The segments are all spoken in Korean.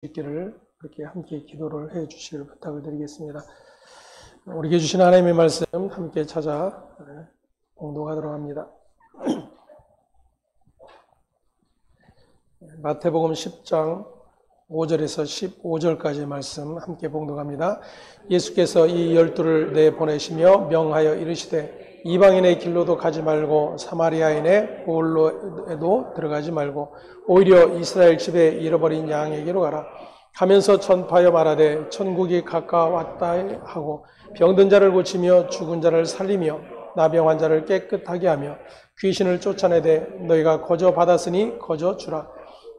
있기를 그렇게 함께 기도를 해 주시길 부탁을 드리겠습니다. 우리에게 주신 하나님의 말씀 함께 찾아 공독하도록 합니다. 마태복음 10장 5절에서 15절까지의 말씀 함께 봉독합니다. 예수께서 이 12를 내보내시며 명하여 이르시되 이방인의 길로도 가지 말고 사마리아인의 보홀로에도 들어가지 말고 오히려 이스라엘 집에 잃어버린 양에게로 가라. 가면서 전파하여 말하되 천국이 가까웠다 하고 병든 자를 고치며 죽은 자를 살리며 나병 환자를 깨끗하게 하며 귀신을 쫓아내되 너희가 거저 받았으니 거저 주라.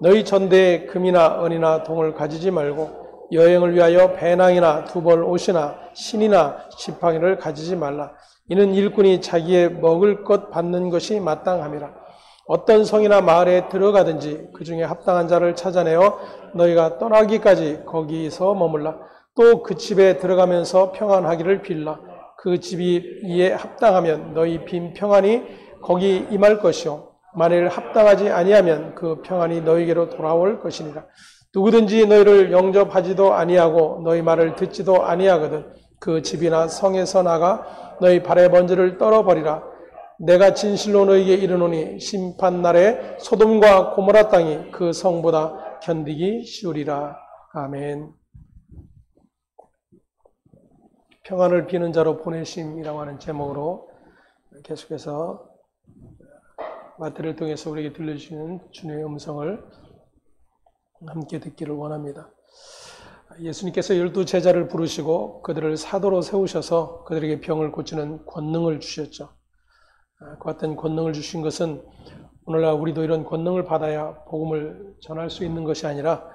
너희 전대에 금이나 은이나 동을 가지지 말고 여행을 위하여 배낭이나 두벌 옷이나 신이나 지팡이를 가지지 말라. 이는 일꾼이 자기의 먹을 것 받는 것이 마땅함이라. 어떤 성이나 마을에 들어가든지 그 중에 합당한 자를 찾아내어 너희가 떠나기까지 거기서 머물라. 또 그 집에 들어가면서 평안하기를 빌라. 그 집이 이에 합당하면 너희 빈 평안이 거기 임할 것이요 만일 합당하지 아니하면 그 평안이 너희에게로 돌아올 것이니라. 누구든지 너희를 영접하지도 아니하고 너희 말을 듣지도 아니하거든 그 집이나 성에서 나가 너희 발의 먼지를 떨어버리라. 내가 진실로 너희에게 이르노니 심판날에 소돔과 고모라 땅이 그 성보다 견디기 쉬우리라. 아멘. 평안을 비는 자로 보내심이라고 하는 제목으로 계속해서 마태를 통해서 우리에게 들려주시는 주님의 음성을 함께 듣기를 원합니다. 예수님께서 12 제자를 부르시고 그들을 사도로 세우셔서 그들에게 병을 고치는 권능을 주셨죠. 그 같은 권능을 주신 것은 오늘날 우리도 이런 권능을 받아야 복음을 전할 수 있는 것이 아니라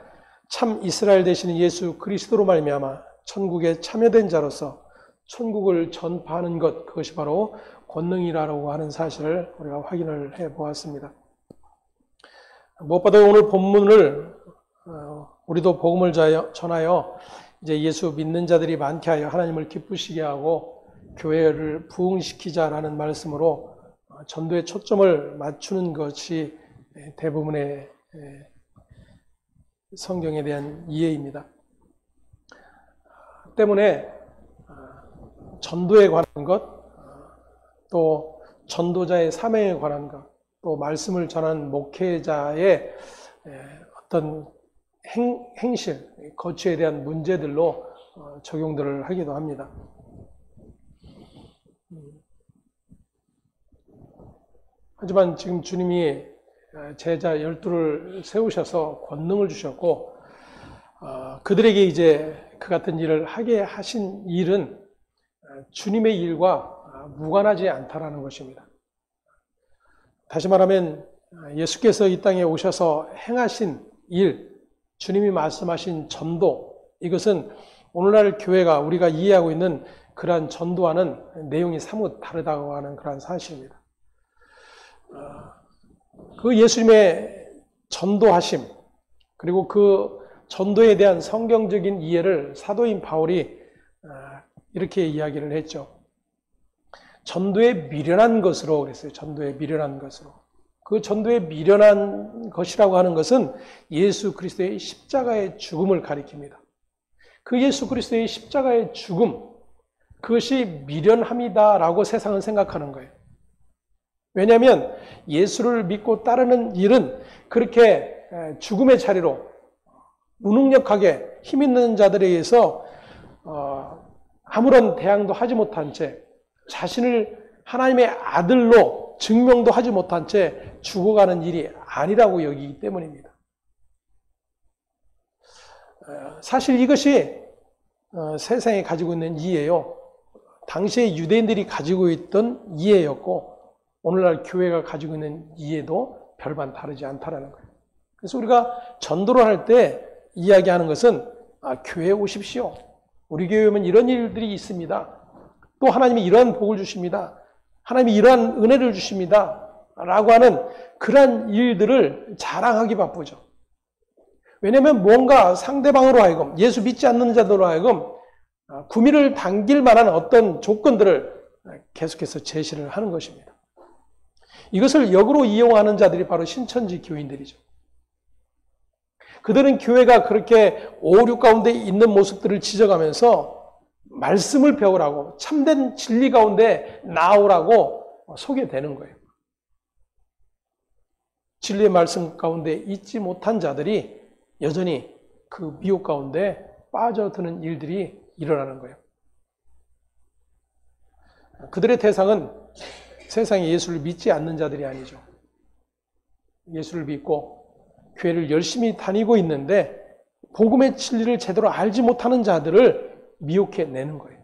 참 이스라엘 되시는 예수 그리스도로 말미암아 천국에 참여된 자로서 천국을 전파하는 것, 그것이 바로 권능이라고 하는 사실을 우리가 확인을 해보았습니다. 무엇보다 오늘 본문을 우리도 복음을 전하여 이제 예수 믿는 자들이 많게 하여 하나님을 기쁘시게 하고 교회를 부흥시키자라는 말씀으로 전도의 초점을 맞추는 것이 대부분의 성경에 대한 이해입니다. 때문에 전도에 관한 것, 또 전도자의 사명에 관한 것, 또 말씀을 전하는 목회자의 어떤 행실, 거취에 대한 문제들로 적용들을 하기도 합니다. 하지만 지금 주님이 제자 12를 세우셔서 권능을 주셨고 그들에게 이제 그 같은 일을 하게 하신 일은 주님의 일과 무관하지 않다라는 것입니다. 다시 말하면 예수께서 이 땅에 오셔서 행하신 일, 주님이 말씀하신 전도, 이것은 오늘날 교회가 우리가 이해하고 있는 그러한 전도와는 내용이 사뭇 다르다고 하는 그러한 사실입니다. 그 예수님의 전도하심, 그리고 그 전도에 대한 성경적인 이해를 사도인 바울이 이렇게 이야기를 했죠. 전도에 미련한 것으로 그랬어요. 전도에 미련한 것으로. 그 전도에 미련한 것이라고 하는 것은 예수 그리스도의 십자가의 죽음을 가리킵니다. 그 예수 그리스도의 십자가의 죽음, 그것이 미련함이다라고 세상은 생각하는 거예요. 왜냐하면 예수를 믿고 따르는 일은 그렇게 죽음의 자리로 무능력하게 힘 있는 자들에 의해서 아무런 대항도 하지 못한 채 자신을 하나님의 아들로 증명도 하지 못한 채 죽어가는 일이 아니라고 여기기 때문입니다. 사실 이것이 세상에 가지고 있는 이해요. 당시에 유대인들이 가지고 있던 이해였고 오늘날 교회가 가지고 있는 이해도 별반 다르지 않다라는 거예요. 그래서 우리가 전도를 할 때 이야기하는 것은 교회에 오십시오. 우리 교회 오면 이런 일들이 있습니다. 또 하나님이 이러한 복을 주십니다. 하나님이 이러한 은혜를 주십니다. 라고 하는 그러한 일들을 자랑하기 바쁘죠. 왜냐하면 뭔가 상대방으로 하여금 예수 믿지 않는 자들로 하여금 구미를 당길 만한 어떤 조건들을 계속해서 제시를 하는 것입니다. 이것을 역으로 이용하는 자들이 바로 신천지 교인들이죠. 그들은 교회가 그렇게 오류 가운데 있는 모습들을 지적하면서 말씀을 배우라고, 참된 진리 가운데 나오라고 소개되는 거예요. 진리의 말씀 가운데 있지 못한 자들이 여전히 그 미혹 가운데 빠져드는 일들이 일어나는 거예요. 그들의 대상은 세상에 예수를 믿지 않는 자들이 아니죠. 예수를 믿고 교회를 열심히 다니고 있는데 복음의 진리를 제대로 알지 못하는 자들을 미혹해내는 거예요.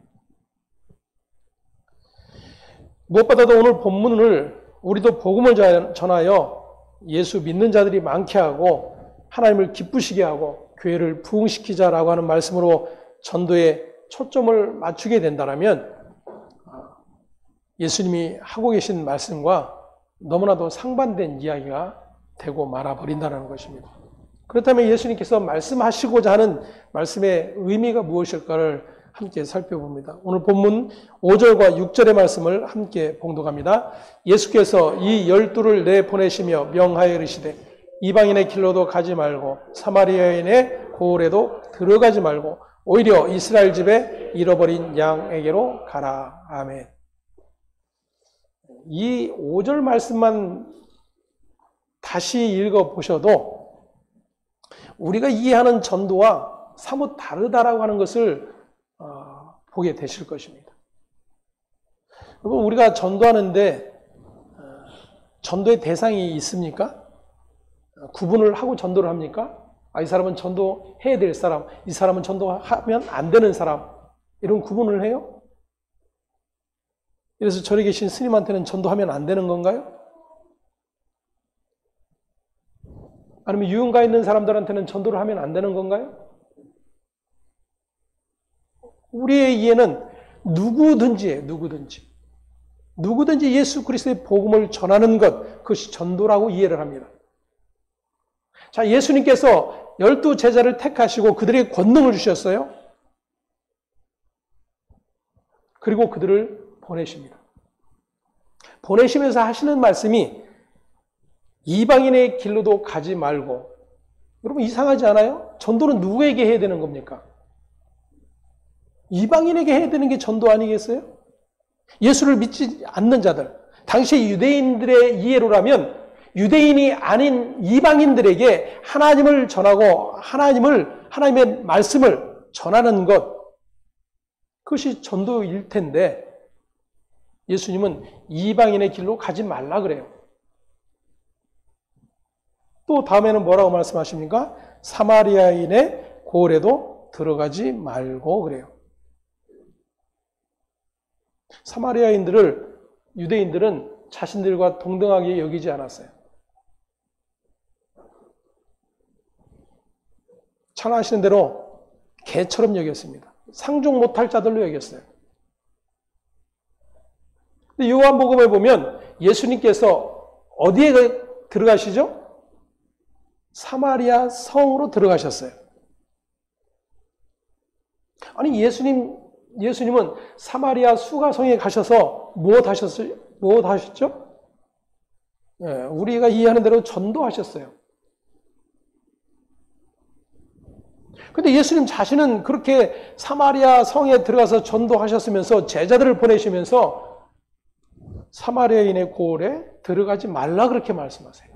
무엇보다도 오늘 본문을 우리도 복음을 전하여 예수 믿는 자들이 많게 하고 하나님을 기쁘시게 하고 교회를 부흥시키자라고 하는 말씀으로 전도에 초점을 맞추게 된다면 예수님이 하고 계신 말씀과 너무나도 상반된 이야기가 되고 말아버린다는 것입니다. 그렇다면 예수님께서 말씀하시고자 하는 말씀의 의미가 무엇일까를 함께 살펴봅니다. 오늘 본문 5절과 6절의 말씀을 함께 봉독합니다. 예수께서 이 12를 내보내시며 명하여 이르시되 이방인의 길로도 가지 말고 사마리아인의 고을에도 들어가지 말고 오히려 이스라엘 집에 잃어버린 양에게로 가라. 아멘. 이 5절 말씀만 다시 읽어보셔도 우리가 이해하는 전도와 사뭇 다르다라고 하는 것을 보게 되실 것입니다. 여러분, 우리가 전도하는데 전도의 대상이 있습니까? 구분을 하고 전도를 합니까? 이 사람은 전도해야 될 사람, 이 사람은 전도하면 안 되는 사람, 이런 구분을 해요? 그래서 저리 계신 스님한테는 전도하면 안 되는 건가요? 아니면 유흥가 있는 사람들한테는 전도를 하면 안 되는 건가요? 우리의 이해는 누구든지예요, 누구든지 예수 그리스도의 복음을 전하는 것, 그것이 전도라고 이해를 합니다. 자, 예수님께서 12 제자를 택하시고 그들에게 권능을 주셨어요. 그리고 그들을 보내십니다. 보내시면서 하시는 말씀이 이방인의 길로도 가지 말고, 여러분 이상하지 않아요? 전도는 누구에게 해야 되는 겁니까? 이방인에게 해야 되는 게 전도 아니겠어요? 예수를 믿지 않는 자들, 당시 유대인들의 이해로라면 유대인이 아닌 이방인들에게 하나님을 전하고 하나님의 말씀을 전하는 것, 그것이 전도일 텐데 예수님은 이방인의 길로 가지 말라 그래요. 또 다음에는 뭐라고 말씀하십니까? 사마리아인의 고을에도 들어가지 말고 그래요. 사마리아인들을 유대인들은 자신들과 동등하게 여기지 않았어요. 잘 아시는 대로 개처럼 여겼습니다. 상종 못할 자들로 여겼어요. 근데 요한복음에 보면 예수님께서 어디에 들어가시죠? 사마리아 성으로 들어가셨어요. 아니 예수님은 사마리아 수가성에 가셔서 무엇 하셨죠? 우리가 이해하는 대로 전도하셨어요. 근데 예수님 자신은 그렇게 사마리아 성에 들어가서 전도하셨으면서 제자들을 보내시면서 사마리아인의 고을에 들어가지 말라 그렇게 말씀하세요.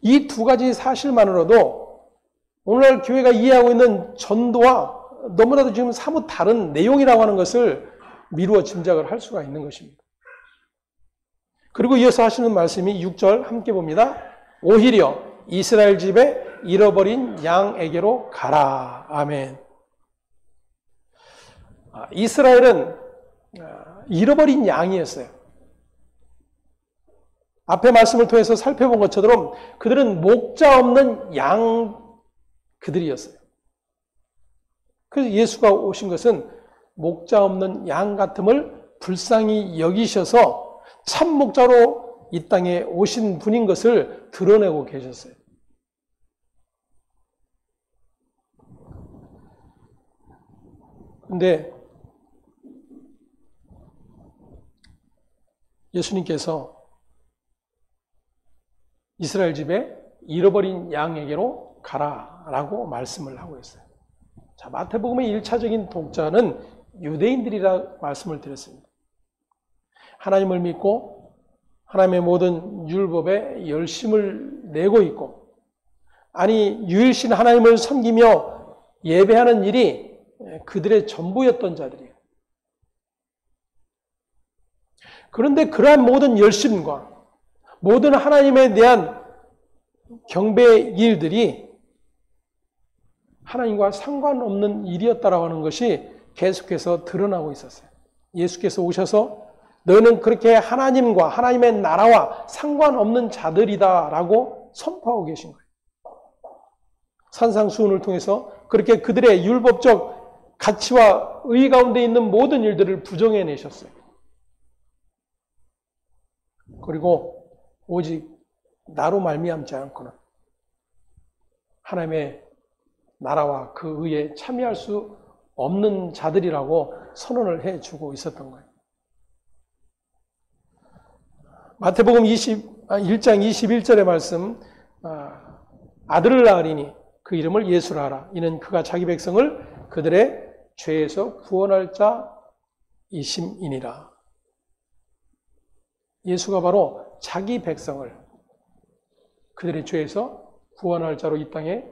이 두 가지 사실만으로도 오늘날 교회가 이해하고 있는 전도와 너무나도 지금 사뭇 다른 내용이라고 하는 것을 미루어 짐작을 할 수가 있는 것입니다. 그리고 이어서 하시는 말씀이 6절 함께 봅니다. 오히려 이스라엘 집에 잃어버린 양에게로 가라. 아멘. 이스라엘은 잃어버린 양이었어요. 앞에 말씀을 통해서 살펴본 것처럼 그들은 목자 없는 그들이었어요. 그래서 예수가 오신 것은 목자 없는 양 같음을 불쌍히 여기셔서 참 목자로 이 땅에 오신 분인 것을 드러내고 계셨어요. 그런데 예수님께서 이스라엘 집에 잃어버린 양에게로 가라라고 말씀을 하고 있어요. 자, 마태복음의 1차적인 독자는 유대인들이라 말씀을 드렸습니다. 하나님을 믿고 하나님의 모든 율법에 열심을 내고 있고, 아니 유일신 하나님을 섬기며 예배하는 일이 그들의 전부였던 자들이에요. 그런데 그러한 모든 열심과 모든 하나님에 대한 경배의 일들이 하나님과 상관없는 일이었다라고 하는 것이 계속해서 드러나고 있었어요. 예수께서 오셔서 너는 그렇게 하나님과 하나님의 나라와 상관없는 자들이다라고 선포하고 계신 거예요. 산상수훈을 통해서 그렇게 그들의 율법적 가치와 의 가운데 있는 모든 일들을 부정해내셨어요. 그리고 오직 나로 말미암지 않고는 하나님의 나라와 그 의에 참여할 수 없는 자들이라고 선언을 해주고 있었던 거예요. 마태복음 1장 21절의 말씀, 아들을 낳으리니 그 이름을 예수라 하라. 이는 그가 자기 백성을 그들의 죄에서 구원할 자이심이니라. 예수가 바로 자기 백성을 그들의 죄에서 구원할 자로 이 땅에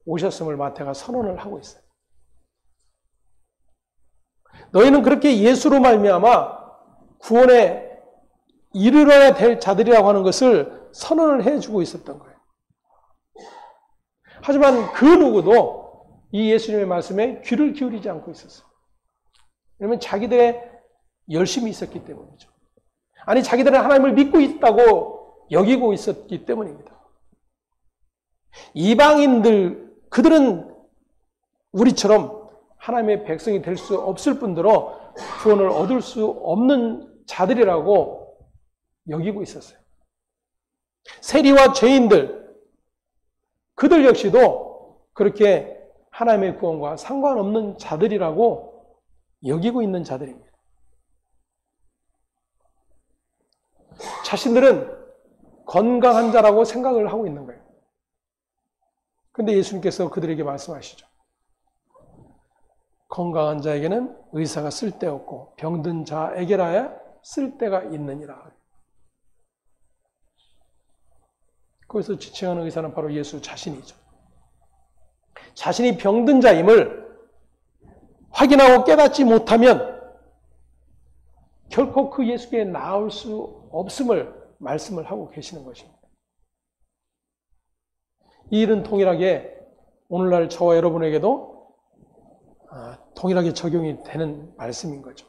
오셨음을 마태가 선언을 하고 있어요. 너희는 그렇게 예수로 말미암아 구원에 이르러야 될 자들이라고 하는 것을 선언을 해주고 있었던 거예요. 하지만 그 누구도 이 예수님의 말씀에 귀를 기울이지 않고 있었어요. 왜냐하면 자기들의 열심이 있었기 때문이죠. 아니, 자기들은 하나님을 믿고 있다고 여기고 있었기 때문입니다. 이방인들, 그들은 우리처럼 하나님의 백성이 될 수 없을 뿐더러 구원을 얻을 수 없는 자들이라고 여기고 있었어요. 세리와 죄인들, 그들 역시도 그렇게 하나님의 구원과 상관없는 자들이라고 여기고 있는 자들입니다. 자신들은 건강한 자라고 생각을 하고 있는 거예요. 그런데 예수님께서 그들에게 말씀하시죠. 건강한 자에게는 의사가 쓸데없고 병든 자에게라야 쓸데가 있느니라. 거기서 지칭하는 의사는 바로 예수 자신이죠. 자신이 병든 자임을 확인하고 깨닫지 못하면 결코 그 예수께 나올 수 없음을 말씀을 하고 계시는 것입니다. 이 일은 동일하게 오늘날 저와 여러분에게도 동일하게 적용이 되는 말씀인 거죠.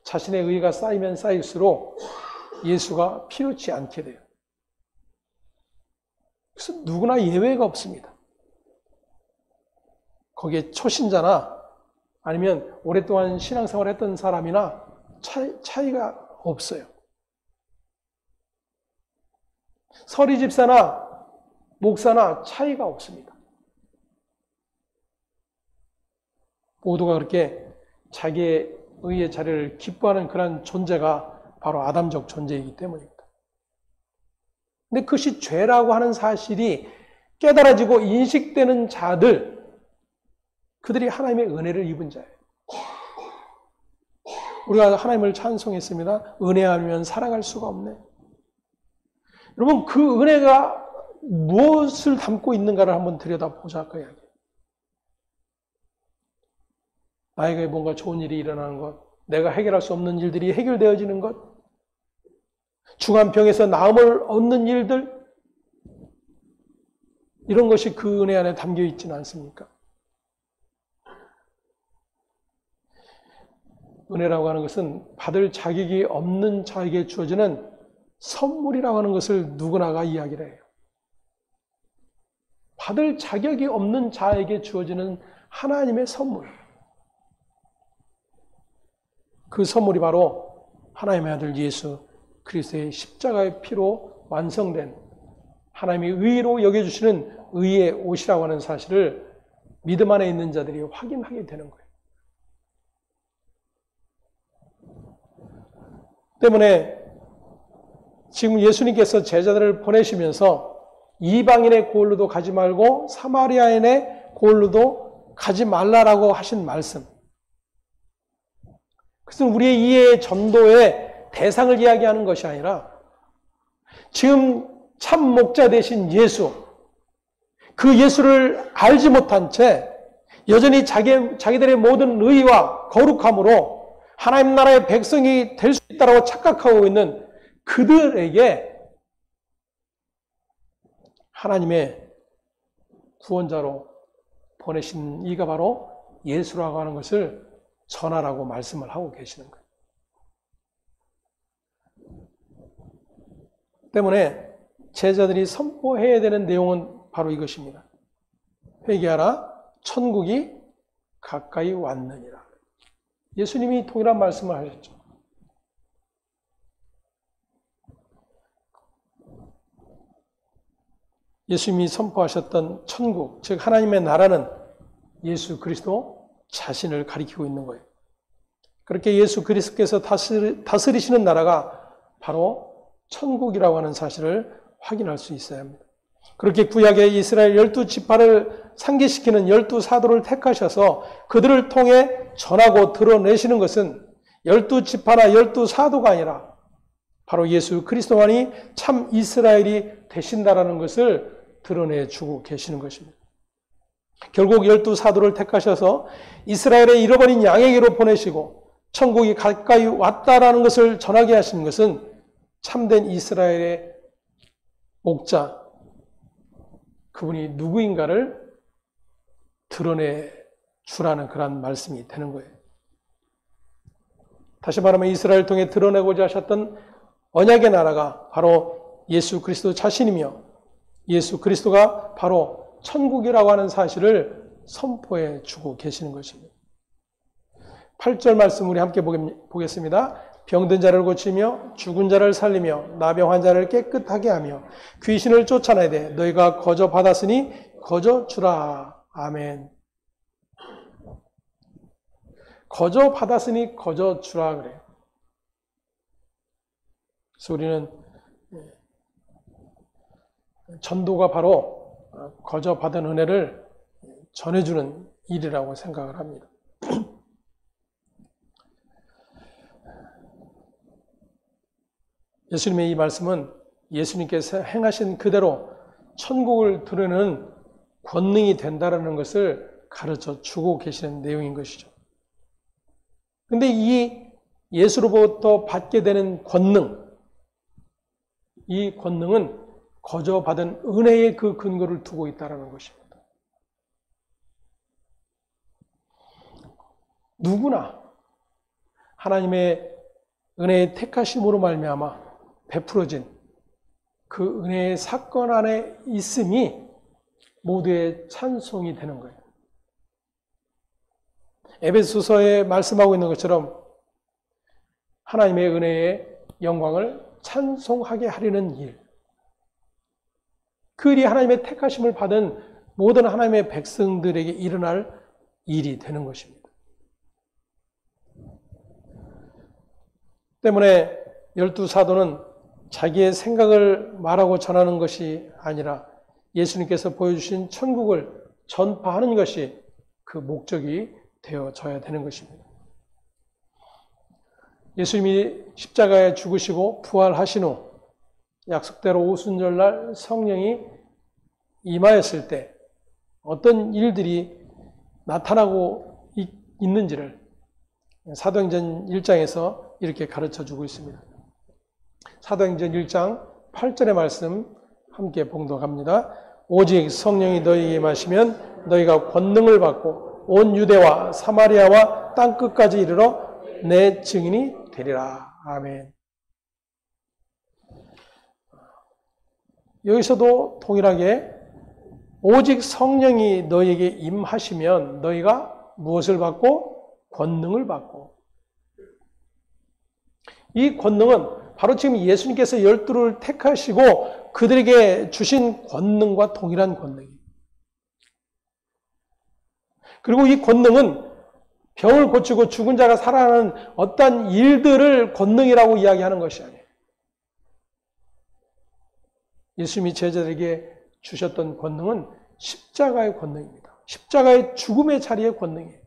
자신의 의가 쌓이면 쌓일수록 예수가 필요치 않게 돼요. 그래서 누구나 예외가 없습니다. 거기에 초신자나 아니면 오랫동안 신앙생활을 했던 사람이나 차이가 없어요. 서리 집사나 목사나 차이가 없습니다. 모두가 그렇게 자기의 의의 자리를 기뻐하는 그런 존재가 바로 아담적 존재이기 때문입니다. 근데 그것이 죄라고 하는 사실이 깨달아지고 인식되는 자들, 그들이 하나님의 은혜를 입은 자예요. 우리가 하나님을 찬송했습니다. 은혜 아니면 살아갈 수가 없네. 여러분, 그 은혜가 무엇을 담고 있는가를 한번 들여다보자 그 이야기예요. 나에게 뭔가 좋은 일이 일어나는 것, 내가 해결할 수 없는 일들이 해결되어지는 것, 중한 병에서 나음을 얻는 일들, 이런 것이 그 은혜 안에 담겨 있지는 않습니까? 은혜라고 하는 것은 받을 자격이 없는 자에게 주어지는 선물이라고 하는 것을 누구나가 이야기를 해요. 받을 자격이 없는 자에게 주어지는 하나님의 선물. 그 선물이 바로 하나님의 아들 예수 그리스도의 십자가의 피로 완성된 하나님의 의로 여겨주시는 의의 옷이라고 하는 사실을 믿음 안에 있는 자들이 확인하게 되는 거예요. 때문에 지금 예수님께서 제자들을 보내시면서 이방인의 고을로도 가지 말고 사마리아인의 고을로도 가지 말라라고 하신 말씀. 그것은 우리의 이해의 전도의 대상을 이야기하는 것이 아니라 지금 참 목자 되신 예수, 그 예수를 알지 못한 채 여전히 자기들의 모든 의와 거룩함으로 하나님 나라의 백성이 될 수 있다고 착각하고 있는 그들에게 하나님의 구원자로 보내신 이가 바로 예수라고 하는 것을 전하라고 말씀을 하고 계시는 거예요. 때문에 제자들이 선포해야 되는 내용은 바로 이것입니다. 회개하라, 천국이 가까이 왔느니라. 예수님이 동일한 말씀을 하셨죠. 예수님이 선포하셨던 천국, 즉 하나님의 나라는 예수 그리스도 자신을 가리키고 있는 거예요. 그렇게 예수 그리스도께서 다스리시는 나라가 바로 천국이라고 하는 사실을 확인할 수 있어야 합니다. 그렇게 구약의 이스라엘 12지파를 상기시키는 12사도를 택하셔서 그들을 통해 전하고 드러내시는 것은 12지파나 12사도가 아니라 바로 예수 그리스도만이 참 이스라엘이 되신다라는 것을 드러내주고 계시는 것입니다. 결국 12사도를 택하셔서 이스라엘의 잃어버린 양에게로 보내시고 천국이 가까이 왔다라는 것을 전하게 하시는 것은 참된 이스라엘의 목자, 그분이 누구인가를 드러내 주라는 그런 말씀이 되는 거예요. 다시 말하면 이스라엘을 통해 드러내고자 하셨던 언약의 나라가 바로 예수 그리스도 자신이며 예수 그리스도가 바로 천국이라고 하는 사실을 선포해 주고 계시는 것입니다. 8절 말씀 우리 함께 보겠습니다. 병든 자를 고치며 죽은 자를 살리며 나병한 자를 깨끗하게 하며 귀신을 쫓아내되 너희가 거저 받았으니 거저 주라. 아멘. 거저 받았으니 거저 주라 그래요. 그래서 우리는 전도가 바로 거저 받은 은혜를 전해주는 일이라고 생각을 합니다. 예수님의 이 말씀은 예수님께서 행하신 그대로 천국을 드러내는 권능이 된다는 것을 가르쳐 주고 계시는 내용인 것이죠. 그런데 이 예수로부터 받게 되는 권능, 이 권능은 거저 받은 은혜의 그 근거를 두고 있다는 것입니다. 누구나 하나님의 은혜의 택하심으로 말미암아 베풀어진 그 은혜의 사건 안에 있음이 모두의 찬송이 되는 거예요. 에베소서에 말씀하고 있는 것처럼 하나님의 은혜의 영광을 찬송하게 하려는 일, 그 일이 하나님의 택하심을 받은 모든 하나님의 백성들에게 일어날 일이 되는 것입니다. 때문에 12사도는 자기의 생각을 말하고 전하는 것이 아니라 예수님께서 보여주신 천국을 전파하는 것이 그 목적이 되어져야 되는 것입니다. 예수님이 십자가에 죽으시고 부활하신 후 약속대로 오순절날 성령이 임하였을 때 어떤 일들이 나타나고 있는지를 사도행전 1장에서 이렇게 가르쳐주고 있습니다. 사도행전 1장 8절의 말씀 함께 봉독합니다. 오직 성령이 너희에게 임하시면 너희가 권능을 받고 온 유대와 사마리아와 땅끝까지 이르러 내 증인이 되리라. 아멘. 여기서도 동일하게 오직 성령이 너희에게 임하시면 너희가 무엇을 받고? 권능을 받고. 이 권능은 바로 지금 예수님께서 12를 택하시고 그들에게 주신 권능과 동일한 권능이에요. 그리고 이 권능은 병을 고치고 죽은 자가 살아나는 어떠한 일들을 권능이라고 이야기하는 것이 아니에요. 예수님이 제자들에게 주셨던 권능은 십자가의 권능입니다. 십자가의 죽음의 자리의 권능이에요.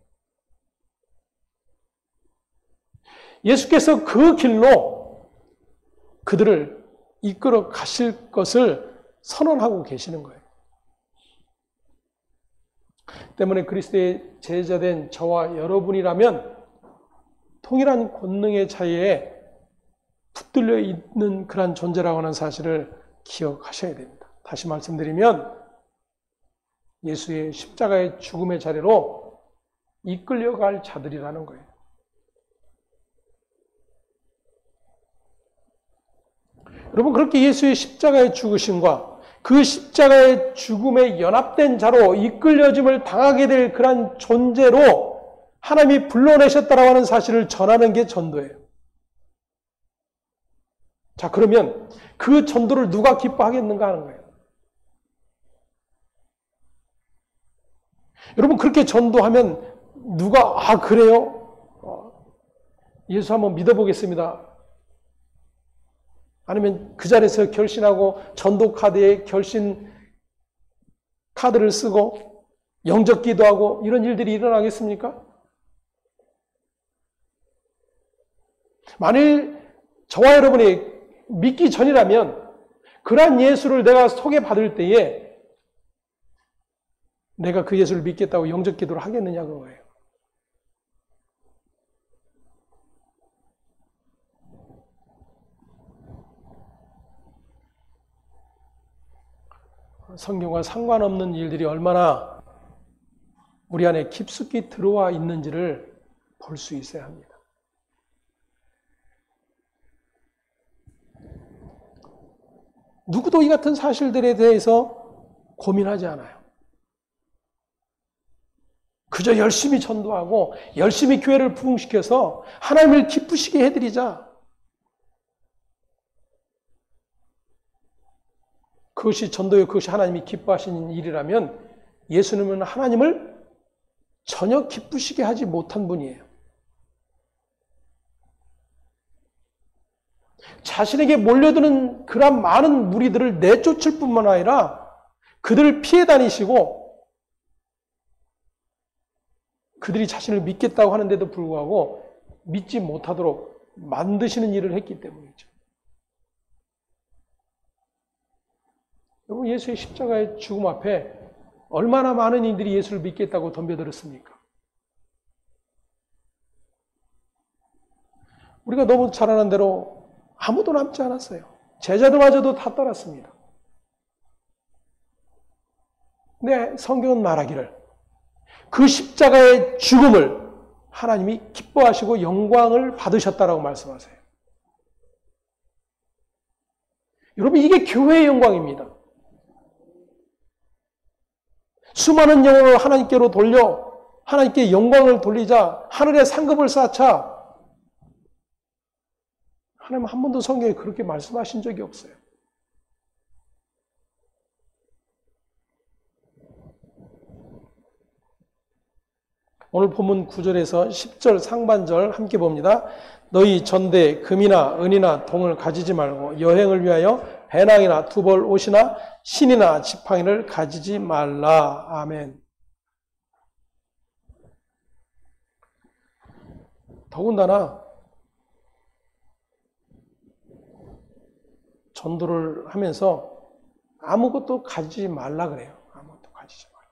예수께서 그 길로 그들을 이끌어 가실 것을 선언하고 계시는 거예요. 때문에 그리스도의 제자된 저와 여러분이라면 통일한 권능의 차이에 붙들려 있는 그런 존재라고 하는 사실을 기억하셔야 됩니다. 다시 말씀드리면 예수의 십자가의 죽음의 자리로 이끌려갈 자들이라는 거예요. 여러분, 그렇게 예수의 십자가의 죽으심과 그 십자가의 죽음에 연합된 자로 이끌려짐을 당하게 될 그런 존재로 하나님이 불러내셨다라고 하는 사실을 전하는 게 전도예요. 자, 그러면 그 전도를 누가 기뻐하겠는가 하는 거예요. 여러분, 그렇게 전도하면 누가 그래요? 예수 한번 믿어보겠습니다. 아니면 그 자리에서 결신하고 전도 카드에 결신 카드를 쓰고 영접 기도하고 이런 일들이 일어나겠습니까? 만일 저와 여러분이 믿기 전이라면 그러한 예수를 내가 소개받을 때에 내가 그 예수를 믿겠다고 영접 기도를 하겠느냐 그거예요. 성경과 상관없는 일들이 얼마나 우리 안에 깊숙이 들어와 있는지를 볼 수 있어야 합니다. 누구도 이 같은 사실들에 대해서 고민하지 않아요. 그저 열심히 전도하고 열심히 교회를 부흥시켜서 하나님을 기쁘시게 해드리자. 그것이 전도요, 그것이 하나님이 기뻐하시는 일이라면 예수님은 하나님을 전혀 기쁘시게 하지 못한 분이에요. 자신에게 몰려드는 그런 많은 무리들을 내쫓을 뿐만 아니라 그들을 피해 다니시고 그들이 자신을 믿겠다고 하는데도 불구하고 믿지 못하도록 만드시는 일을 했기 때문이죠. 여러분, 예수의 십자가의 죽음 앞에 얼마나 많은 이들이 예수를 믿겠다고 덤벼들었습니까? 우리가 너무 잘 아는 대로 아무도 남지 않았어요. 제자들마저도 다 떠났습니다. 근데 성경은 말하기를 그 십자가의 죽음을 하나님이 기뻐하시고 영광을 받으셨다라고 말씀하세요. 여러분, 이게 교회의 영광입니다. 수많은 영혼을 하나님께로 돌려 하나님께 영광을 돌리자, 하늘의 상급을 쌓자. 하나님 한 번도 성경에 그렇게 말씀하신 적이 없어요. 오늘 본문 9절에서 10절 상반절 함께 봅니다. 너희 전대에 금이나 은이나 동을 가지지 말고 여행을 위하여 배낭이나 두벌 옷이나 신이나 지팡이를 가지지 말라. 아멘. 더군다나 전도를 하면서 아무것도 가지지 말라 그래요. 아무것도 가지지 말라.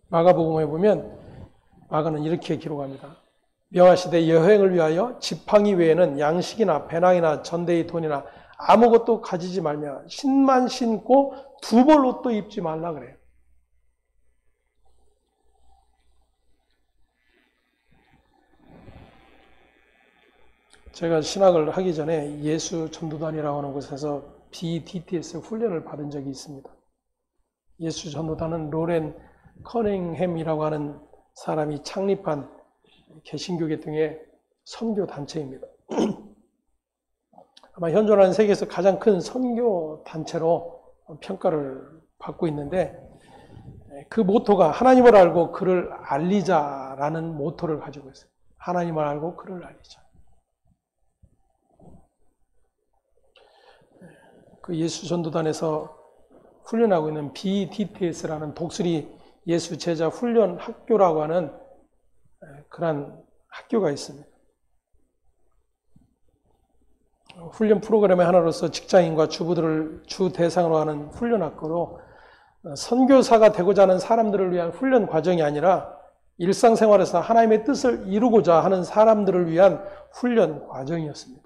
마가복음에 보면 마가는 이렇게 기록합니다. 명하시되 여행을 위하여 지팡이 외에는 양식이나 배낭이나 전대의 돈이나 아무것도 가지지 말며 신만 신고 두벌 옷도 입지 말라 그래요. 제가 신학을 하기 전에 예수 전도단이라고 하는 곳에서 BDTS 훈련을 받은 적이 있습니다. 예수 전도단은 로렌 커닝햄이라고 하는 사람이 창립한 개신교계 등의 선교 단체입니다. 아마 현존하는 세계에서 가장 큰 선교 단체로 평가를 받고 있는데 그 모토가 하나님을 알고 그를 알리자라는 모토를 가지고 있어요. 하나님을 알고 그를 알리자. 그 예수 전도단에서 훈련하고 있는 BDTS라는 독수리 예수 제자 훈련 학교라고 하는 그런 학교가 있습니다. 훈련 프로그램의 하나로서 직장인과 주부들을 주 대상으로 하는 훈련 학교로 선교사가 되고자 하는 사람들을 위한 훈련 과정이 아니라 일상생활에서 하나님의 뜻을 이루고자 하는 사람들을 위한 훈련 과정이었습니다.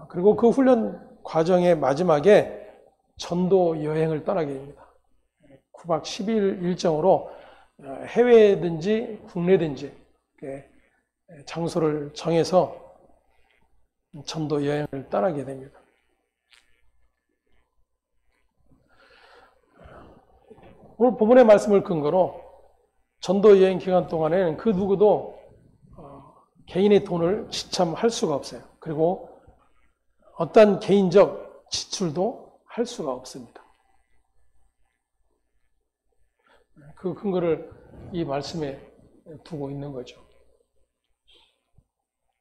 그리고 그 훈련 과정의 마지막에 전도 여행을 떠나게 됩니다. 9박 10일 일정으로 해외든지 국내든지 장소를 정해서 전도 여행을 떠나게 됩니다. 오늘 본문의 말씀을 근거로 전도 여행 기간 동안에는 그 누구도 개인의 돈을 지참할 수가 없어요. 그리고 어떤 개인적 지출도 할 수가 없습니다. 그 근거를 이 말씀에 두고 있는 거죠.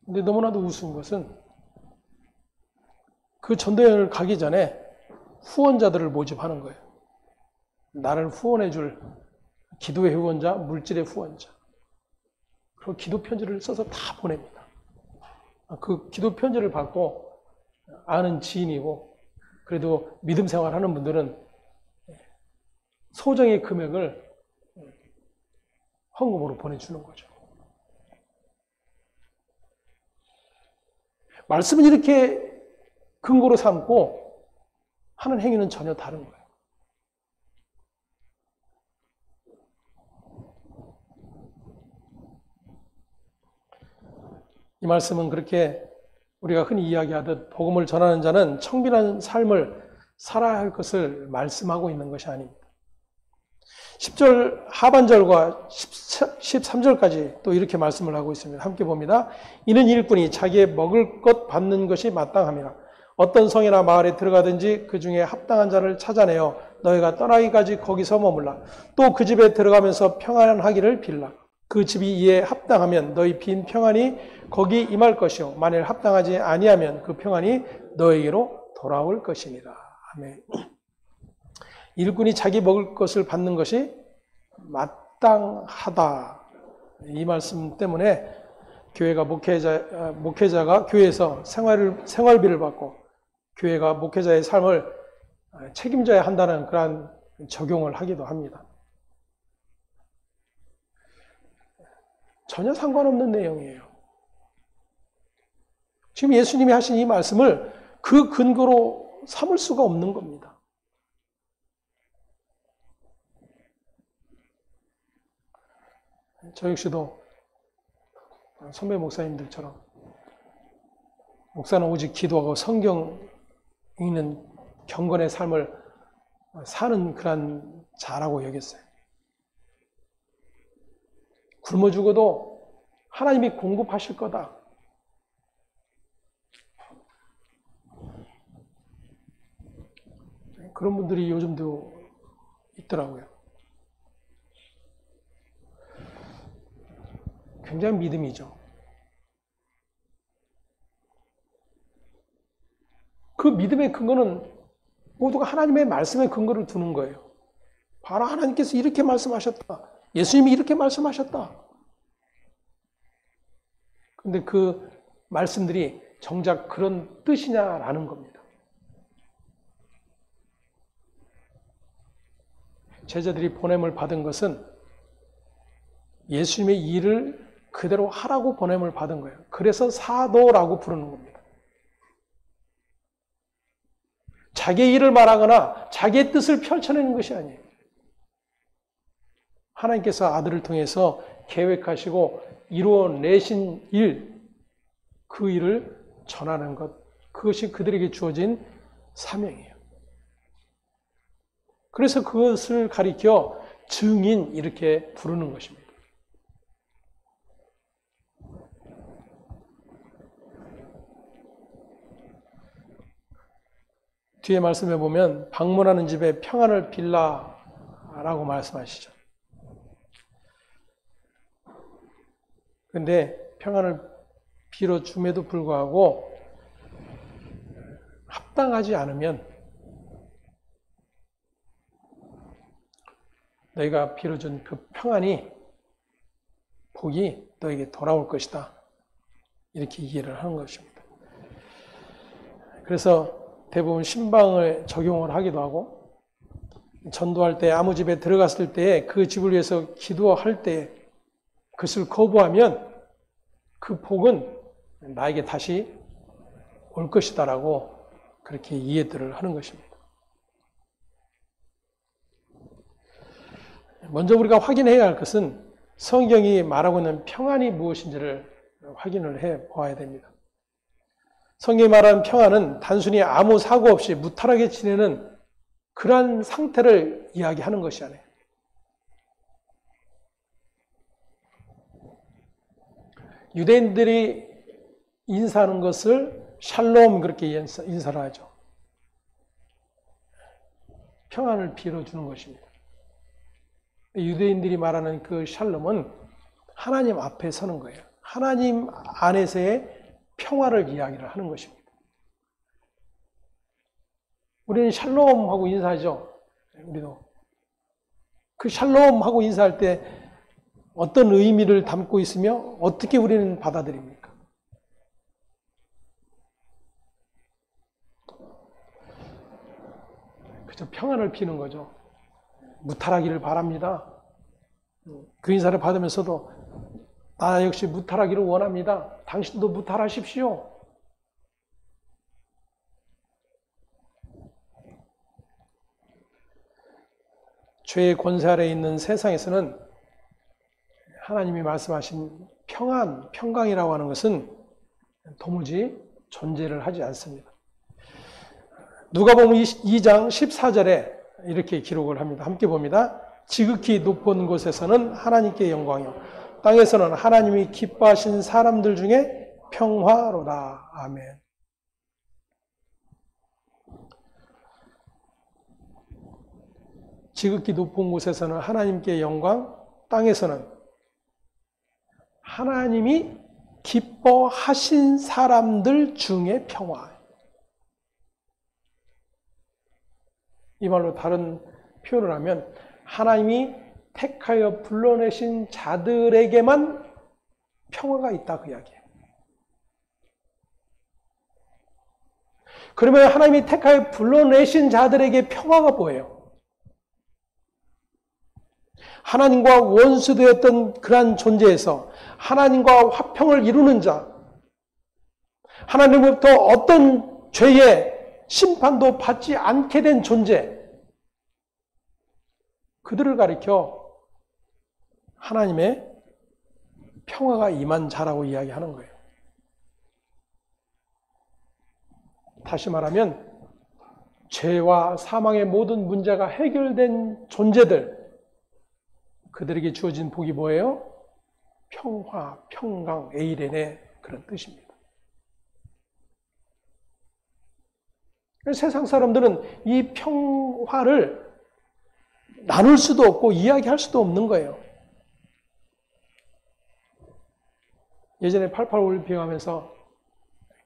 근데 너무나도 우스운 것은 그 전도여행을 가기 전에 후원자들을 모집하는 거예요. 나를 후원해 줄 기도의 후원자, 물질의 후원자. 그리고 기도 편지를 써서 다 보냅니다. 그 기도 편지를 받고 아는 지인이고 그래도 믿음 생활하는 분들은 소정의 금액을 헌금으로 보내주는 거죠. 말씀은 이렇게 근거로 삼고 하는 행위는 전혀 다른 거예요. 이 말씀은 그렇게 우리가 흔히 이야기하듯 복음을 전하는 자는 청빈한 삶을 살아야 할 것을 말씀하고 있는 것이 아닙니다. 10절 하반절과 13절까지 또 이렇게 말씀을 하고 있습니다. 함께 봅니다. 이는 일꾼이 자기의 먹을 것 받는 것이 마땅함이라. 어떤 성이나 마을에 들어가든지 그 중에 합당한 자를 찾아내어 너희가 떠나기까지 거기서 머물라. 또 그 집에 들어가면서 평안하기를 빌라. 그 집이 이에 합당하면 너희 빈 평안이 거기 임할 것이요 만일 합당하지 아니하면 그 평안이 너에게로 돌아올 것이니라. 아멘. 일꾼이 자기 먹을 것을 받는 것이 마땅하다. 이 말씀 때문에 교회가 목회자가 교회에서 생활비를 받고 교회가 목회자의 삶을 책임져야 한다는 그러한 적용을 하기도 합니다. 전혀 상관없는 내용이에요. 지금 예수님이 하신 이 말씀을 그 근거로 삼을 수가 없는 겁니다. 저 역시도 선배 목사님들처럼 목사는 오직 기도하고 성경 읽는 경건의 삶을 사는 그런 자라고 여겼어요. 굶어 죽어도 하나님이 공급하실 거다. 그런 분들이 요즘도 있더라고요. 굉장히 믿음이죠. 그 믿음의 근거는 모두가 하나님의 말씀의 근거를 두는 거예요. 바로 하나님께서 이렇게 말씀하셨다. 예수님이 이렇게 말씀하셨다. 그런데 그 말씀들이 정작 그런 뜻이냐라는 겁니다. 제자들이 보냄을 받은 것은 예수님의 일을 그대로 하라고 보냄을 받은 거예요. 그래서 사도라고 부르는 겁니다. 자기의 일을 말하거나 자기의 뜻을 펼쳐내는 것이 아니에요. 하나님께서 아들을 통해서 계획하시고 이루어내신 일, 그 일을 전하는 것, 그것이 그들에게 주어진 사명이에요. 그래서 그것을 가리켜 증인 이렇게 부르는 것입니다. 뒤에 말씀해 보면 방문하는 집에 평안을 빌라라고 말씀하시죠. 그런데 평안을 빌어줌에도 불구하고 합당하지 않으면 너희가 빌어준 그 평안이, 복이 너에게 돌아올 것이다. 이렇게 이해를 하는 것입니다. 그래서 대부분 신방을 적용을 하기도 하고, 전도할 때 아무 집에 들어갔을 때 그 집을 위해서 기도할 때 그것을 거부하면 그 복은 나에게 다시 올 것이다라고 그렇게 이해들을 하는 것입니다. 먼저 우리가 확인해야 할 것은 성경이 말하고 있는 평안이 무엇인지를 확인을 해 보아야 됩니다. 성경이 말하는 평안은 단순히 아무 사고 없이 무탈하게 지내는 그러한 상태를 이야기하는 것이 아니에요. 유대인들이 인사하는 것을 샬롬 그렇게 인사를 하죠. 평안을 빌어주는 것입니다. 유대인들이 말하는 그 샬롬은 하나님 앞에 서는 거예요. 하나님 안에서의 평화를 이야기를 하는 것입니다. 우리는 샬롬하고 인사하죠. 우리도 그 샬롬하고 인사할 때 어떤 의미를 담고 있으며 어떻게 우리는 받아들입니까? 그저 평안을 비는 거죠. 무탈하기를 바랍니다. 그 인사를 받으면서도 나 역시 무탈하기를 원합니다. 당신도 무탈하십시오. 죄의 권세 아래 있는 세상에서는 하나님이 말씀하신 평안, 평강이라고 하는 것은 도무지 존재를 하지 않습니다. 누가복음 2장 14절에 이렇게 기록을 합니다. 함께 봅니다. 지극히 높은 곳에서는 하나님께 영광이요 땅에서는 하나님이 기뻐하신 사람들 중에 평화로다. 아멘. 지극히 높은 곳에서는 하나님께 영광, 땅에서는 하나님이 기뻐하신 사람들 중에 평화. 이 말로 다른 표현을 하면 하나님이 택하여 불러내신 자들에게만 평화가 있다 그 이야기예요. 그러면 하나님이 택하여 불러내신 자들에게 평화가 뭐예요? 하나님과 원수되었던 그러한 존재에서 하나님과 화평을 이루는 자, 하나님으로부터 어떤 죄의 심판도 받지 않게 된 존재, 그들을 가리켜 하나님의 평화가 임한 자라고 이야기하는 거예요. 다시 말하면 죄와 사망의 모든 문제가 해결된 존재들, 그들에게 주어진 복이 뭐예요? 평화, 평강, 에이렌의 그런 뜻입니다. 세상 사람들은 이 평화를 나눌 수도 없고 이야기할 수도 없는 거예요. 예전에 88 올림픽 하면서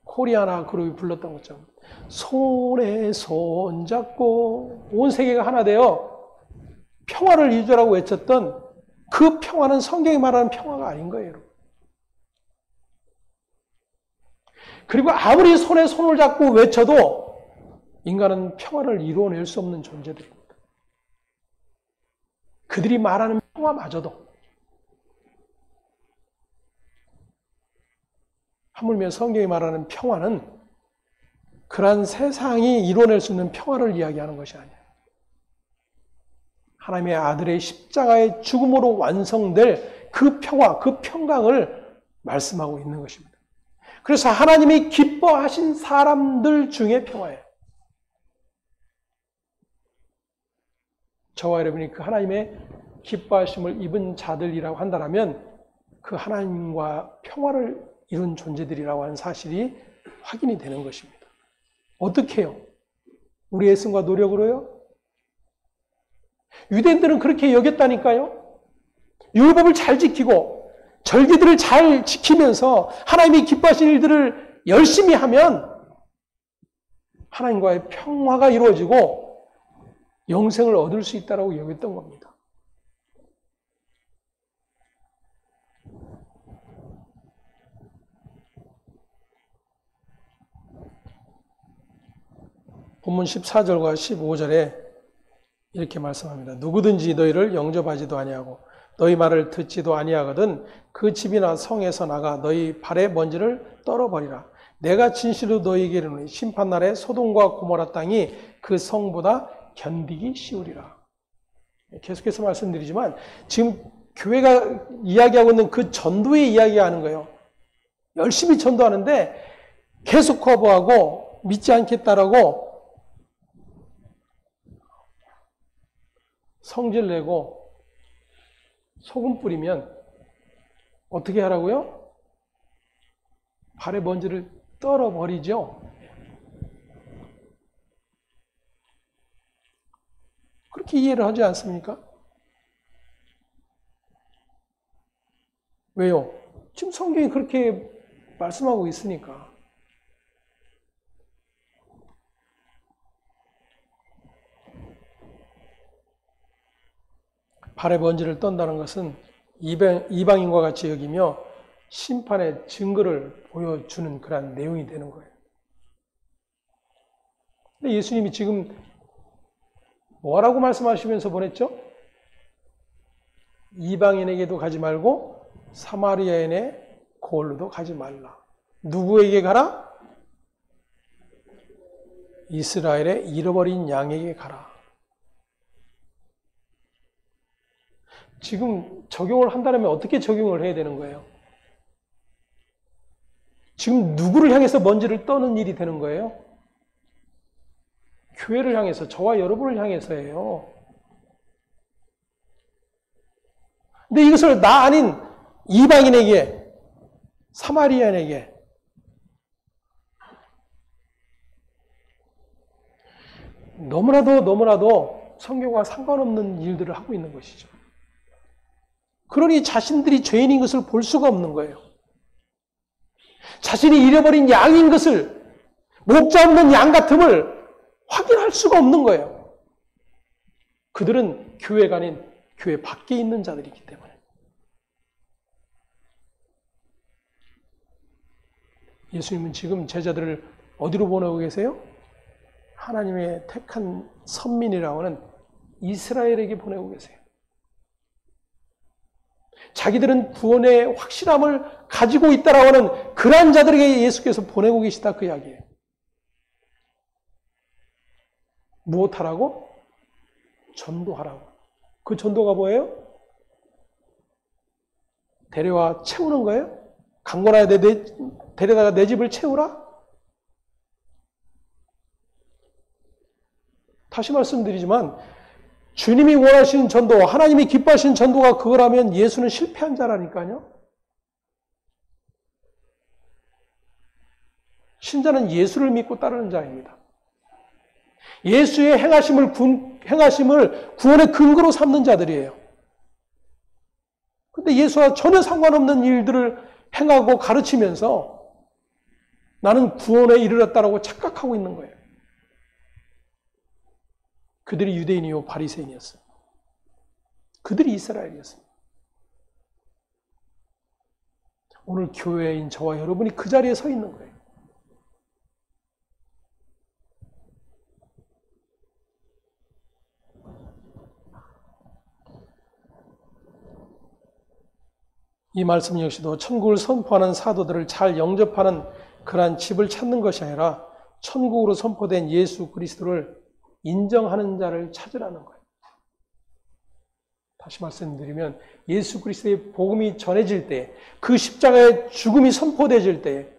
코리아나 그룹이 불렀던 것처럼 손에 손 잡고 온 세계가 하나 되어 평화를 유지하라고 외쳤던 그 평화는 성경이 말하는 평화가 아닌 거예요. 그리고 아무리 손에 손을 잡고 외쳐도 인간은 평화를 이루어낼 수 없는 존재들입니다. 그들이 말하는 평화마저도 하물며 성경이 말하는 평화는 그러한 세상이 이루어낼 수 있는 평화를 이야기하는 것이 아니에요. 하나님의 아들의 십자가의 죽음으로 완성될 그 평화, 그 평강을 말씀하고 있는 것입니다. 그래서 하나님이 기뻐하신 사람들 중에 평화예요. 저와 여러분이 그 하나님의 기뻐하심을 입은 자들이라고 한다면 그 하나님과 평화를 이룬 존재들이라고 하는 사실이 확인이 되는 것입니다. 어떻게 해요? 우리의 애씀과 노력으로요? 유대인들은 그렇게 여겼다니까요. 율법을 잘 지키고 절기들을 잘 지키면서 하나님이 기뻐하신 일들을 열심히 하면 하나님과의 평화가 이루어지고 영생을 얻을 수 있다고 여겼던 겁니다. 본문 14절과 15절에 이렇게 말씀합니다. 누구든지 너희를 영접하지도 아니하고 너희 말을 듣지도 아니하거든 그 집이나 성에서 나가 너희 발의 먼지를 떨어버리라. 내가 진실로 너희에게 이르노니 심판날에 소돔과 고모라 땅이 그 성보다 견디기 쉬우리라. 계속해서 말씀드리지만 지금 교회가 이야기하고 있는 그 전도의 이야기하는 거예요. 열심히 전도하는데 계속 거부하고 믿지 않겠다라고 성질 내고 소금 뿌리면 어떻게 하라고요? 발의 먼지를 떨어버리죠. 그렇게 이해를 하지 않습니까? 왜요? 지금 성경이 그렇게 말씀하고 있으니까. 발의 먼지를 떤다는 것은 이방인과 같이 여기며 심판의 증거를 보여주는 그런 내용이 되는 거예요. 근데 예수님이 지금 뭐라고 말씀하시면서 보냈죠? 이방인에게도 가지 말고 사마리아인의 고을로도 가지 말라. 누구에게 가라? 이스라엘의 잃어버린 양에게 가라. 지금 적용을 한다면 어떻게 적용을 해야 되는 거예요? 지금 누구를 향해서 먼지를 떠는 일이 되는 거예요? 교회를 향해서, 저와 여러분을 향해서예요. 근데 이것을 나 아닌 이방인에게, 사마리아인에게 너무나도 성경과 상관없는 일들을 하고 있는 것이죠. 그러니 자신들이 죄인인 것을 볼 수가 없는 거예요. 자신이 잃어버린 양인 것을, 목자 없는 양 같음을 확인할 수가 없는 거예요. 그들은 교회가 아닌 교회 밖에 있는 자들이기 때문에. 예수님은 지금 제자들을 어디로 보내고 계세요? 하나님의 택한 선민이라고 하는 이스라엘에게 보내고 계세요. 자기들은 구원의 확실함을 가지고 있다라고 하는 그러한 자들에게 예수께서 보내고 계시다 그 이야기예요. 무엇하라고? 전도하라고. 그 전도가 뭐예요? 데려와 채우는 거예요? 강권하여 데려다가 내 집을 채우라? 다시 말씀드리지만 주님이 원하시는 전도, 하나님이 기뻐하시는 전도가 그거라면 예수는 실패한 자라니까요. 신자는 예수를 믿고 따르는 자입니다. 예수의 행하심을 구원의 근거로 삼는 자들이에요. 근데 예수와 전혀 상관없는 일들을 행하고 가르치면서 나는 구원에 이르렀다라고 착각하고 있는 거예요. 그들이 유대인이요 바리새인이었어요. 그들이 이스라엘이었습니다. 오늘 교회인 저와 여러분이 그 자리에 서 있는 거예요. 이 말씀 역시도 천국을 선포하는 사도들을 잘 영접하는 그러한 집을 찾는 것이 아니라 천국으로 선포된 예수 그리스도를 인정하는 자를 찾으라는 거예요. 다시 말씀드리면 예수 그리스도의 복음이 전해질 때, 그 십자가의 죽음이 선포되어질 때,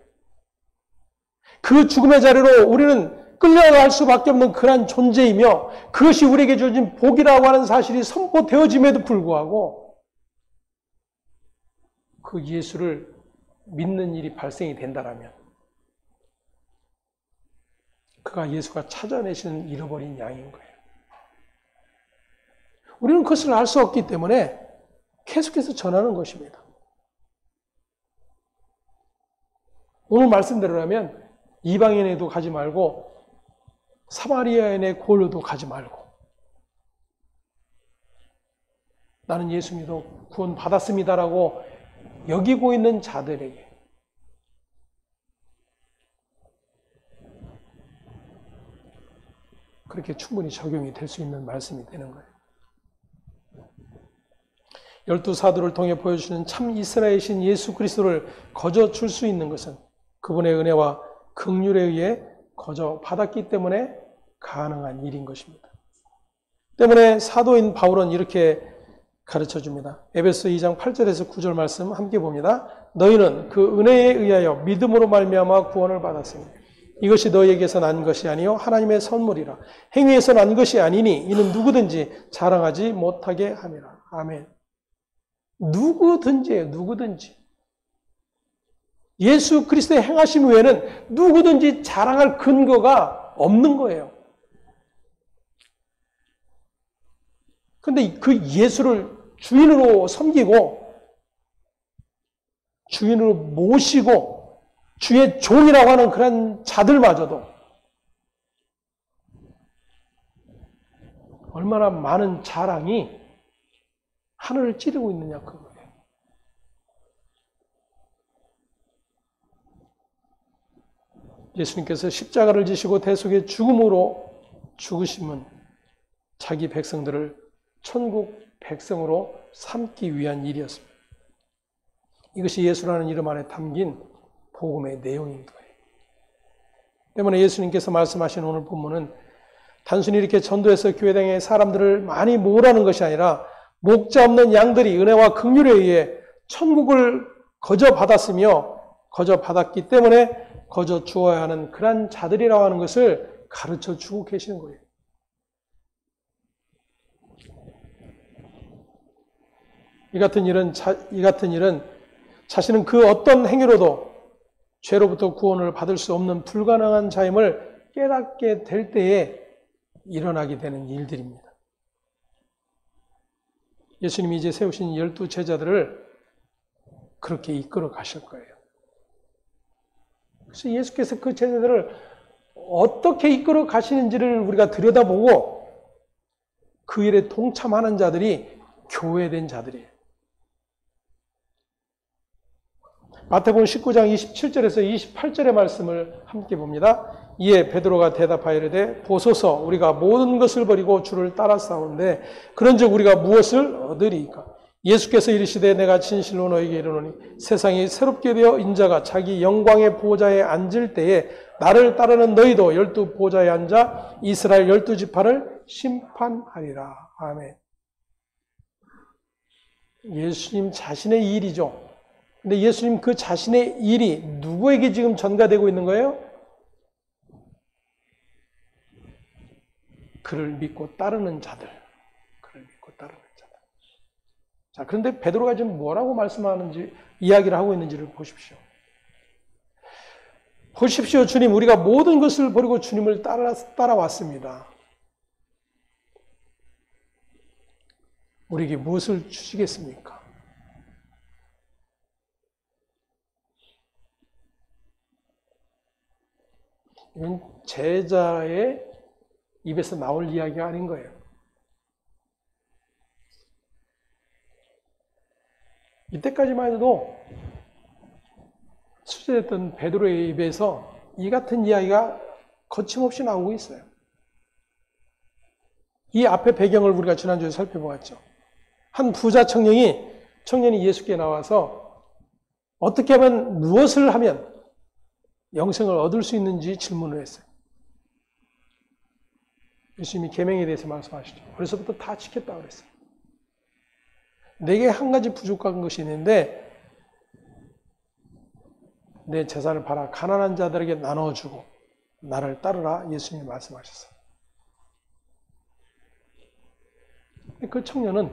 그 죽음의 자리로 우리는 끌려갈 수밖에 없는 그러한 존재이며 그것이 우리에게 주어진 복이라고 하는 사실이 선포되어짐에도 불구하고 그 예수를 믿는 일이 발생이 된다라면 그가 예수가 찾아내시는 잃어버린 양인 거예요. 우리는 그것을 알 수 없기 때문에 계속해서 전하는 것입니다. 오늘 말씀대로라면 이방인에도 가지 말고 사마리아인의 고을도 가지 말고 나는 예수 믿어 구원 받았습니다라고 여기고 있는 자들에게 그렇게 충분히 적용이 될 수 있는 말씀이 되는 거예요. 12사도를 통해 보여주시는 참 이스라엘이신 예수 그리스도를 거저 줄 수 있는 것은 그분의 은혜와 긍휼에 의해 거저 받았기 때문에 가능한 일인 것입니다. 때문에 사도인 바울은 이렇게 가르쳐 줍니다. 에베소 2장 8절에서 9절 말씀 함께 봅니다. 너희는 그 은혜에 의하여 믿음으로 말미암아 구원을 받았으니 이것이 너희에게서 난 것이 아니요 하나님의 선물이라. 행위에서 난 것이 아니니 이는 누구든지 자랑하지 못하게 함이라. 아멘. 누구든지예요. 누구든지. 예수 그리스도의 행하심 외에는 누구든지 자랑할 근거가 없는 거예요. 그런데 그 예수를 주인으로 섬기고 주인으로 모시고 주의 종이라고 하는 그런 자들마저도 얼마나 많은 자랑이 하늘을 찌르고 있느냐 그거예요. 예수님께서 십자가를 지시고 대속의 죽음으로 죽으심은 자기 백성들을 천국 백성으로 삼기 위한 일이었습니다. 이것이 예수라는 이름 안에 담긴 복음의 내용인 거예요. 때문에 예수님께서 말씀하신 오늘 본문은 단순히 이렇게 전도해서 교회당에 사람들을 많이 모으라는 것이 아니라 목자 없는 양들이 은혜와 긍휼에 의해 천국을 거저 받았으며 거저 받았기 때문에 거저 주어야 하는 그런 자들이라고 하는 것을 가르쳐 주고 계시는 거예요. 이 같은 일은 자신은 그 어떤 행위로도 죄로부터 구원을 받을 수 없는 불가능한 자임을 깨닫게 될 때에 일어나게 되는 일들입니다. 예수님이 이제 세우신 12 제자들을 그렇게 이끌어 가실 거예요. 그래서 예수께서 그 제자들을 어떻게 이끌어 가시는지를 우리가 들여다보고 그 일에 동참하는 자들이 교회된 자들이에요. 마태복음 19장 27절에서 28절의 말씀을 함께 봅니다. 이에 베드로가 대답하여 이르되 보소서 우리가 모든 것을 버리고 주를 따라 싸우는데 그런즉 우리가 무엇을 얻으리이까? 예수께서 이르시되 내가 진실로 너에게 이르노니 세상이 새롭게 되어 인자가 자기 영광의 보좌에 앉을 때에 나를 따르는 너희도 12 보좌에 앉아 이스라엘 12지파를 심판하리라. 아멘. 예수님 자신의 일이죠. 근데 예수님 그 자신의 일이 누구에게 지금 전가되고 있는 거예요? 그를 믿고 따르는 자들. 그를 믿고 따르는 자들. 자, 그런데 베드로가 지금 뭐라고 말씀하는지, 이야기를 하고 있는지를 보십시오. 보십시오, 주님. 우리가 모든 것을 버리고 주님을 따라왔습니다. 우리에게 무엇을 주시겠습니까? 이건 제자의 입에서 나올 이야기가 아닌 거예요. 이때까지만 해도 수제됐던 베드로의 입에서 이 같은 이야기가 거침없이 나오고 있어요. 이 앞에 배경을 우리가 지난주에 살펴보았죠. 한 부자 청년이 예수께 나와서 어떻게 하면 무엇을 하면 영생을 얻을 수 있는지 질문을 했어요. 예수님이 계명에 대해서 말씀하시죠. 어려서부터 다 지켰다고 그랬어요. 내게 한 가지 부족한 것이 있는데 내 재산을 팔아 가난한 자들에게 나눠주고 나를 따르라 예수님이 말씀하셨어요. 그 청년은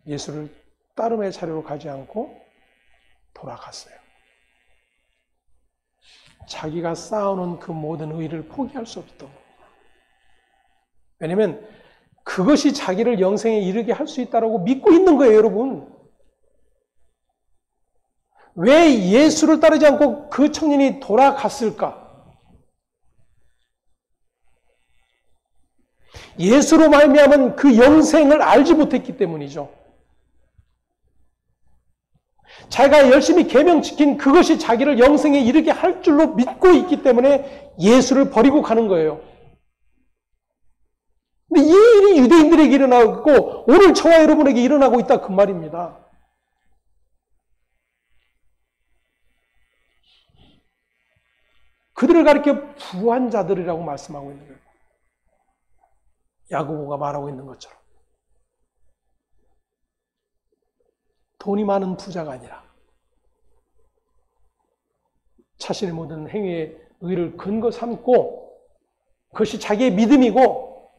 예수를 따름의 자리로 가지 않고 돌아갔어요. 자기가 쌓아놓은 그 모든 의의를 포기할 수 없었던 겁니다. 왜냐하면 그것이 자기를 영생에 이르게 할 수 있다고 믿고 있는 거예요, 여러분. 왜 예수를 따르지 않고 그 청년이 돌아갔을까? 예수로 말미암은 그 영생을 알지 못했기 때문이죠. 자기가 열심히 계명 지킨 그것이 자기를 영생에 이르게 할 줄로 믿고 있기 때문에 예수를 버리고 가는 거예요. 근데 이 일이 유대인들에게 일어나고 오늘 저와 여러분에게 일어나고 있다 그 말입니다. 그들을 가리켜 부한 자들이라고 말씀하고 있는 거예요. 야고보가 말하고 있는 것처럼. 돈이 많은 부자가 아니라 자신의 모든 행위의 의를 근거 삼고 그것이 자기의 믿음이고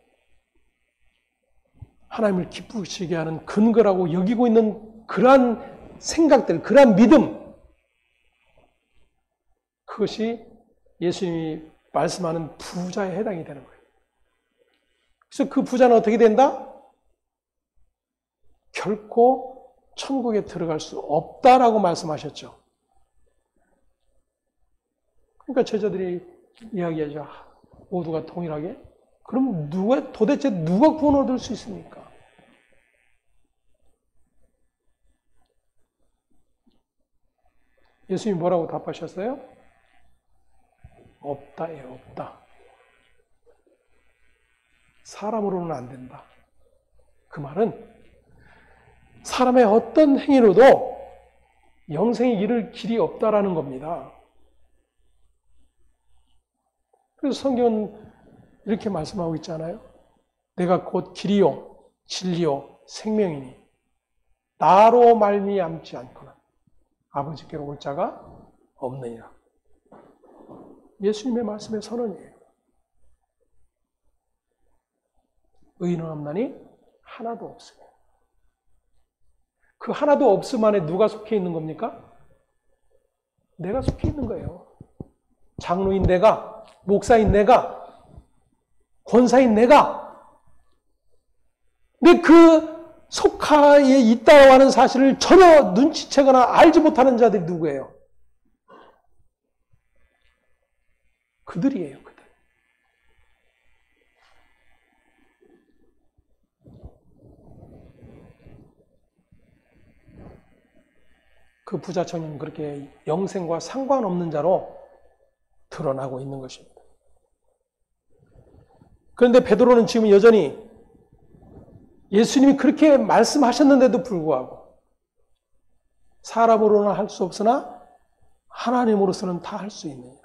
하나님을 기쁘시게 하는 근거라고 여기고 있는 그러한 생각들, 그러한 믿음, 그것이 예수님이 말씀하는 부자에 해당이 되는 거예요. 그래서 그 부자는 어떻게 된다? 결코 천국에 들어갈 수 없다라고 말씀하셨죠. 그러니까 제자들이 이야기하죠. 모두가 동일하게. 그럼 도대체 누가 구원 얻을 수 있습니까? 예수님이 뭐라고 답하셨어요? 없다예요, 없다. 사람으로는 안 된다. 그 말은 사람의 어떤 행위로도 영생에 이를 길이 없다라는 겁니다. 그래서 성경은 이렇게 말씀하고 있잖아요. 내가 곧 길이요, 진리요, 생명이니 나로 말미암지 않거나 아버지께로 올 자가 없느니라. 예수님의 말씀의 선언이에요. 의인은 없나니 하나도 없으며. 그 하나도 없음 안에 누가 속해 있는 겁니까? 내가 속해 있는 거예요. 장로인 내가, 목사인 내가, 권사인 내가. 근데 그 속하에 있다고 하는 사실을 전혀 눈치채거나 알지 못하는 자들이 누구예요? 그들이에요, 그들. 그 부자 청년은 그렇게 영생과 상관없는 자로 드러나고 있는 것입니다. 그런데 베드로는 지금 여전히 예수님이 그렇게 말씀하셨는데도 불구하고 사람으로는 할 수 없으나 하나님으로서는 다 할 수 있느니라.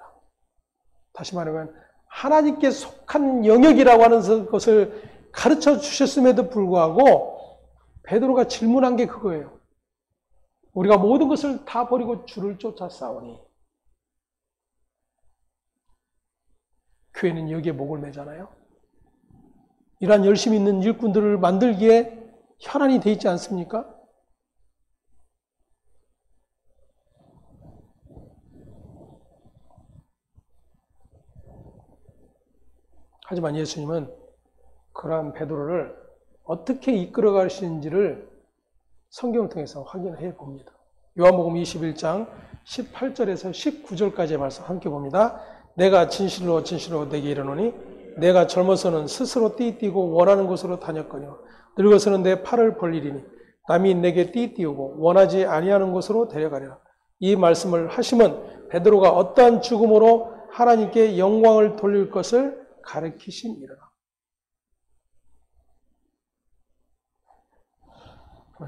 다시 말하면 하나님께 속한 영역이라고 하는 것을 가르쳐 주셨음에도 불구하고 베드로가 질문한 게 그거예요. 우리가 모든 것을 다 버리고 주를 쫓아 싸우니 교회는 여기에 목을 매잖아요. 이러한 열심히 있는 일꾼들을 만들기에 혈안이 돼 있지 않습니까? 하지만 예수님은 그러한 베드로를 어떻게 이끌어 가시는지를 성경을 통해서 확인해 봅니다. 요한복음 21장 18절에서 19절까지의 말씀 함께 봅니다. 내가 진실로 진실로 내게 이르노니 내가 젊어서는 스스로 띠띠고 원하는 곳으로 다녔거니와 늙어서는 내 팔을 벌리리니 남이 내게 띠띠우고 원하지 아니하는 곳으로 데려가리라. 이 말씀을 하심은 베드로가 어떠한 죽음으로 하나님께 영광을 돌릴 것을 가르치심이라.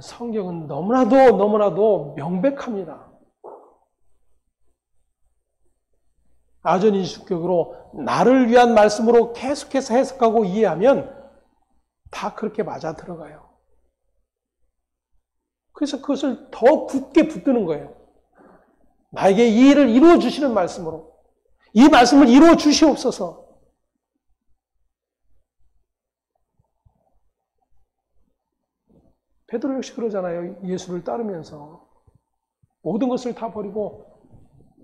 성경은 너무나도 명백합니다. 아전인수격으로 나를 위한 말씀으로 계속해서 해석하고 이해하면 다 그렇게 맞아 들어가요. 그래서 그것을 더 굳게 붙드는 거예요. 나에게 이 일을 이루어 주시는 말씀으로 이 말씀을 이루어 주시옵소서. 베드로 역시 그러잖아요. 예수를 따르면서 모든 것을 다 버리고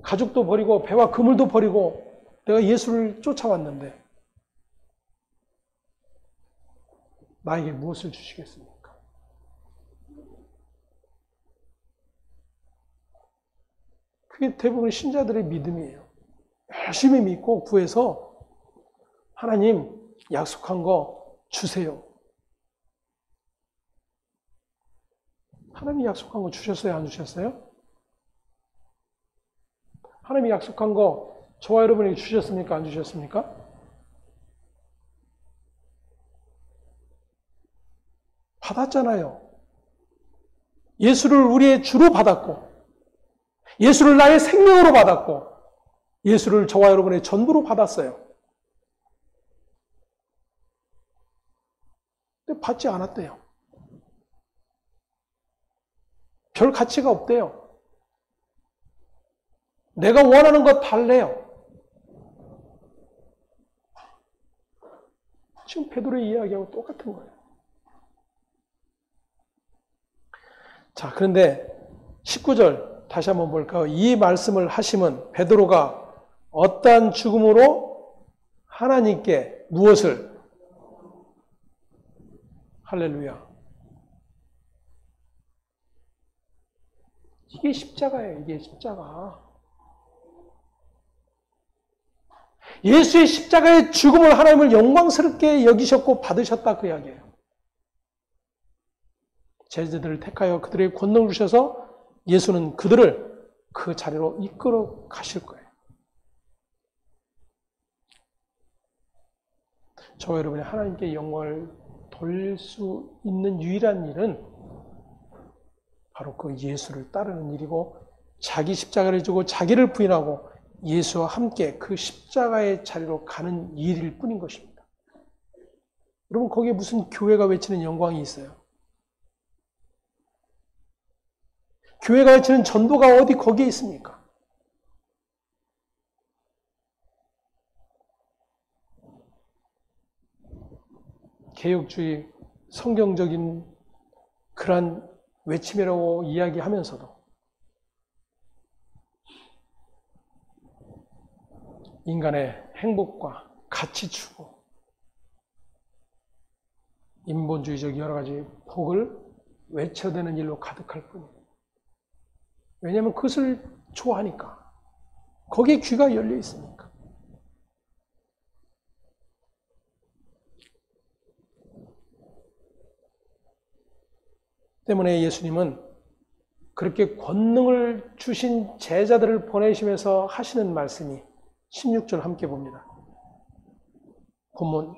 가족도 버리고 배와 그물도 버리고 내가 예수를 쫓아왔는데 나에게 무엇을 주시겠습니까? 그게 대부분 신자들의 믿음이에요. 열심히 믿고 구해서 하나님 약속한 거 주세요. 하나님이 약속한 거 주셨어요? 안 주셨어요? 하나님이 약속한 거 저와 여러분에게 주셨습니까? 안 주셨습니까? 받았잖아요. 예수를 우리의 주로 받았고, 예수를 나의 생명으로 받았고, 예수를 저와 여러분의 전부로 받았어요. 근데 받지 않았대요. 별 가치가 없대요. 내가 원하는 것 달래요. 지금 베드로의 이야기하고 똑같은 거예요. 자, 그런데 19절 다시 한번 볼까요? 이 말씀을 하심은 베드로가 어떠한 죽음으로 하나님께 무엇을? 할렐루야. 이게 십자가예요. 이게 십자가. 예수의 십자가의 죽음을 하나님을 영광스럽게 여기셨고 받으셨다 그 이야기예요. 제자들을 택하여 그들에게 권능을 주셔서 예수는 그들을 그 자리로 이끌어 가실 거예요. 저와 여러분이 하나님께 영광을 돌릴 수 있는 유일한 일은 바로 그 예수를 따르는 일이고, 자기 십자가를 지고 자기를 부인하고 예수와 함께 그 십자가의 자리로 가는 일일 뿐인 것입니다. 여러분, 거기에 무슨 교회가 외치는 영광이 있어요? 교회가 외치는 전도가 어디 거기에 있습니까? 개혁주의, 성경적인 그런 외침이라고 이야기하면서도 인간의 행복과 가치 추구, 인본주의적 여러 가지 복을 외쳐대는 일로 가득할 뿐이에요. 왜냐하면 그것을 좋아하니까. 거기에 귀가 열려 있으니까. 때문에 예수님은 그렇게 권능을 주신 제자들을 보내시면서 하시는 말씀이 16절 함께 봅니다. 본문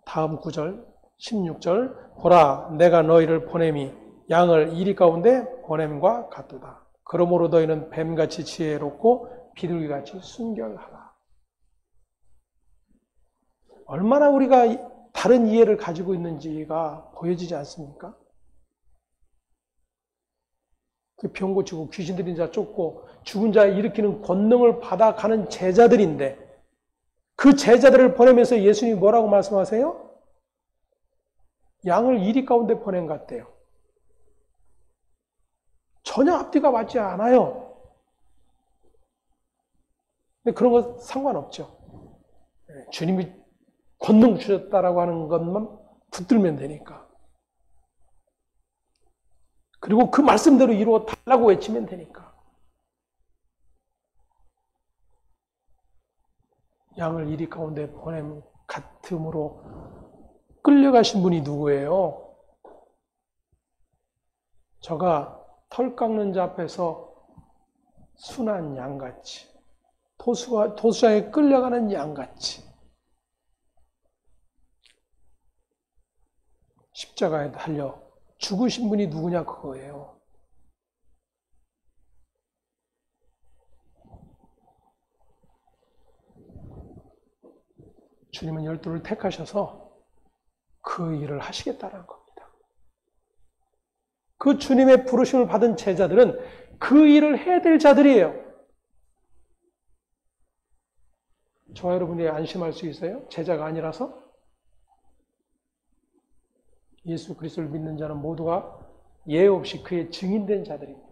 다음 구절 16절 보라 내가 너희를 보냄이 양을 이리 가운데 보냄과 같도다. 그러므로 너희는 뱀같이 지혜롭고 비둘기같이 순결하라. 얼마나 우리가 다른 이해를 가지고 있는지가 보여지지 않습니까? 그 병 고치고 귀신 들린 자 쫓고 죽은 자 일으키는 권능을 받아가는 제자들인데 그 제자들을 보내면서 예수님이 뭐라고 말씀하세요? 양을 이리 가운데 보낸 것 같대요. 전혀 앞뒤가 맞지 않아요. 근데 그런 거 상관없죠. 주님이 권능 주셨다라고 하는 것만 붙들면 되니까. 그리고 그 말씀대로 이루어 달라고 외치면 되니까. 양을 이리 가운데 보냄 같음으로 끌려가신 분이 누구예요? 저가 털 깎는 자 앞에서 순한 양같이, 도수장에 끌려가는 양같이 십자가에 달려 죽으신 분이 누구냐 그거예요. 주님은 12를 택하셔서 그 일을 하시겠다는 겁니다. 그 주님의 부르심을 받은 제자들은 그 일을 해야 될 자들이에요. 저와 여러분이 안심할 수 있어요? 제자가 아니라서? 예수 그리스도를 믿는 자는 모두가 예외 없이 그의 증인된 자들입니다.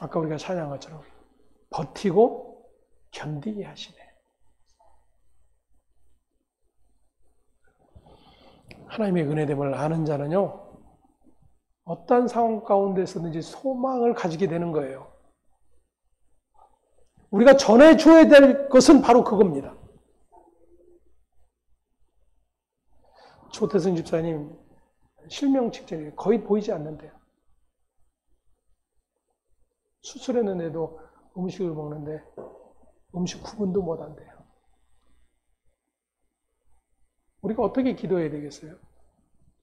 아까 우리가 찬양한 것처럼 버티고 견디게 하시네. 하나님의 은혜됨을 아는 자는요, 어떠한 상황 가운데서든지 소망을 가지게 되는 거예요. 우리가 전해줘야 될 것은 바로 그겁니다. 조태승 집사님 실명 직전에 거의 보이지 않는데요. 수술했는데도 음식을 먹는데 음식 구분도 못한대요. 우리가 어떻게 기도해야 되겠어요?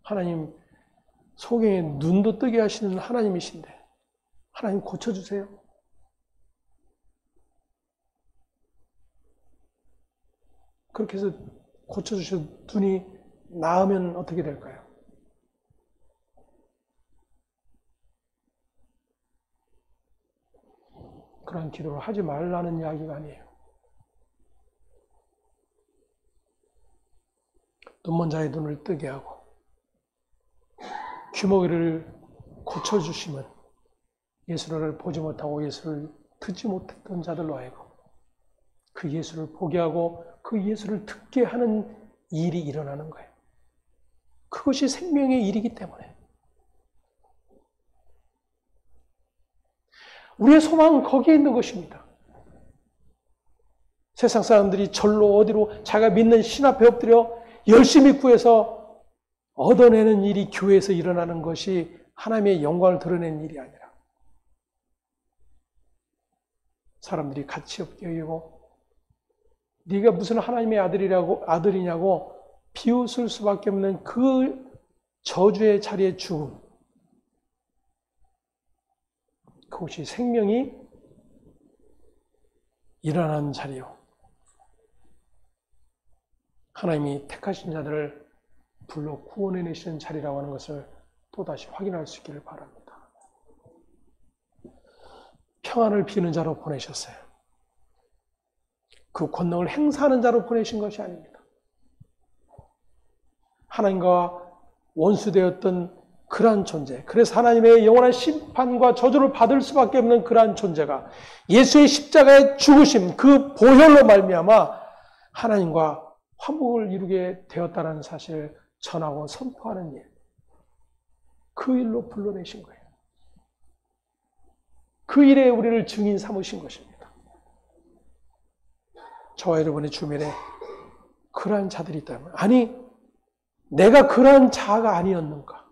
하나님, 소경의 눈도 뜨게 하시는 하나님이신데 하나님 고쳐주세요. 그렇게 해서 고쳐주셔서 눈이 나으면 어떻게 될까요? 그런 기도를 하지 말라는 이야기가 아니에요. 눈먼 자의 눈을 뜨게 하고 귀머귀를 고쳐주시면 예수를 보지 못하고 예수를 듣지 못했던 자들로 하여금 그 예수를 보게 하고 그 예수를 듣게 하는 일이 일어나는 거예요. 그것이 생명의 일이기 때문에. 우리의 소망은 거기에 있는 것입니다. 세상 사람들이 절로 어디로 자기가 믿는 신 앞에 엎드려 열심히 구해서 얻어내는 일이 교회에서 일어나는 것이 하나님의 영광을 드러내는 일이 아니라 사람들이 가치 없게 여기고 네가 무슨 하나님의 아들이냐고 비웃을 수밖에 없는 그 저주의 자리에 죽음. 그것이 생명이 일어나는 자리요. 하나님이 택하신 자들을 불러 구원해내시는 자리라고 하는 것을 또다시 확인할 수 있기를 바랍니다. 평안을 비는 자로 보내셨어요. 그 권능을 행사하는 자로 보내신 것이 아닙니다. 하나님과 원수되었던 그러한 존재, 그래서 하나님의 영원한 심판과 저주를 받을 수밖에 없는 그러한 존재가 예수의 십자가의 죽으심, 그 보혈로 말미암아 하나님과 화목을 이루게 되었다는 사실을 전하고 선포하는 일, 그 일로 불러내신 거예요. 그 일에 우리를 증인 삼으신 것입니다. 저와 여러분의 주변에 그러한 자들이 있다면, 아니 내가 그러한 자가 아니었는가,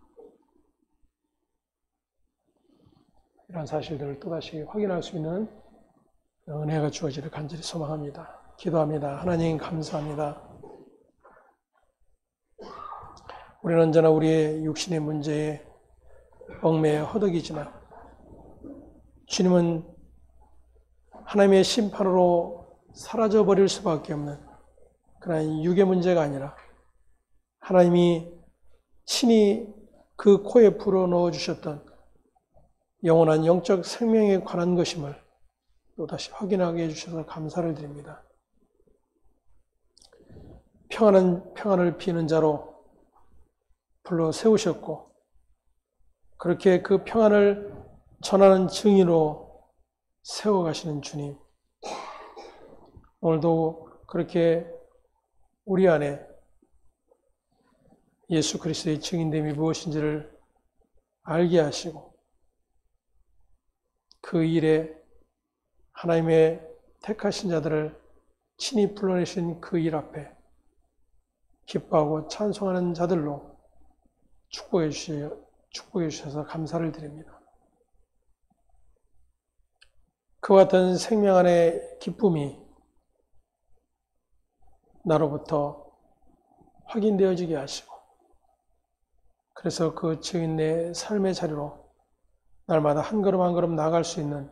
이런 사실들을 또다시 확인할 수 있는 은혜가 주어지를 간절히 소망합니다. 기도합니다. 하나님 감사합니다. 우리는 언제나 우리의 육신의 문제에 얽매여 허덕이지만 주님은 하나님의 심판으로 사라져버릴 수밖에 없는 그런 육의 문제가 아니라 하나님이 친히 그 코에 불어넣어 주셨던 영원한 영적 생명에 관한 것임을 또다시 확인하게 해주셔서 감사를 드립니다. 평안을 비는 자로 불러 세우셨고 그렇게 그 평안을 전하는 증인으로 세워가시는 주님, 오늘도 그렇게 우리 안에 예수 그리스도의 증인됨이 무엇인지를 알게 하시고 그 일에 하나님의 택하신 자들을 친히 불러내신 그 일 앞에 기뻐하고 찬송하는 자들로 축복해 주셔서 감사를 드립니다. 그와 같은 생명 안의 기쁨이 나로부터 확인되어지게 하시고 그래서 그 증인의 삶의 자리로 날마다 한 걸음 한 걸음 나아갈 수 있는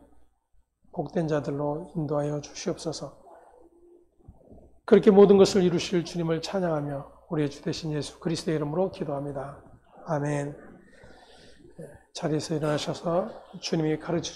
복된 자들로 인도하여 주시옵소서. 그렇게 모든 것을 이루실 주님을 찬양하며 우리의 주 되신 예수 그리스도의 이름으로 기도합니다. 아멘. 자리에서 일어나셔서 주님이 가르쳐